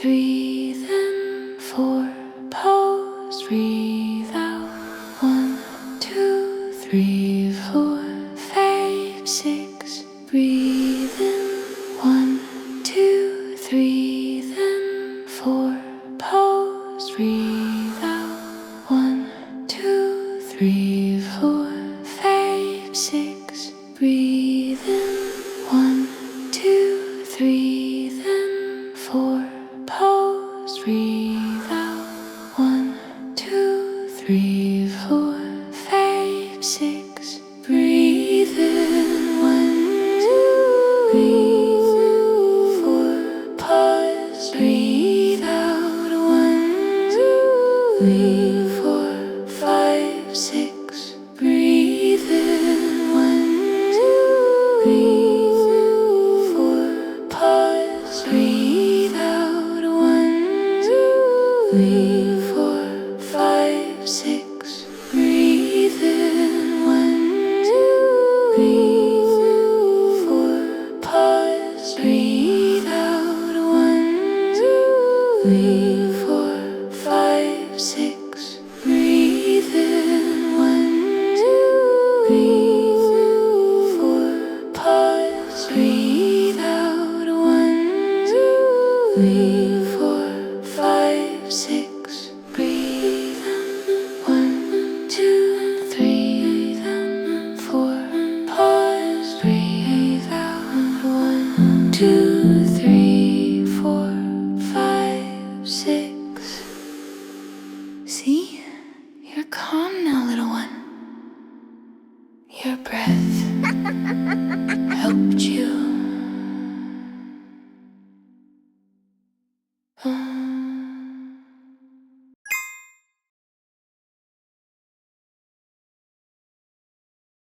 three, then four. Pause, breathe out. 1, 2, 3, 4, 5, 6. Breathe in. 1, 2, 3, then four. Pause, breathe out. 1, 2, 3, 4, 5, 6. Breathe in. 1, 2, 3, then four. Pause, breathe out. 1, 2, 3, 4, 5, 6. Breathe in. 1, 2, 3, 4. Pause, breathe out. 1, 2, 3, 4, 5, 6. Breathe in. 1, 2, 3, 4. Pause, breathe out. 1, 2, 3, 4, 5, 6. Breathe in. 1, 2, 3, 4. Pause, breathe out. 1, 2, 3, 4, 5, 6. Breathe in. 1, 2, 3, 4. Pause, breathe out. 1, 2, 3, 4, 5, 6. Breathe in. 1, 2, 3, then 4. Pause, breathe out. 1, 2, 3, 4, 5, 6. See? You're calm now, little one. Your breath helped you.